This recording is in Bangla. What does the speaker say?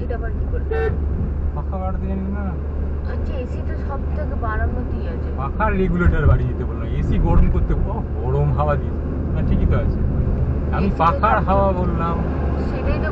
এসিটা আবার কি করে? পাখা বাড়াতে জানি না। আচ্ছা এসি তো সব থেকে বাড়ানোতেই আছে। পাখার রেগুলেটর বাড়িয়ে দিতে বললাম, এসি গরম করতে গরম হাওয়া দিয়ে না, ঠিকই তো আছে। আমি AC তো পাখার সব হাওয়া বললাম। সেটাই তো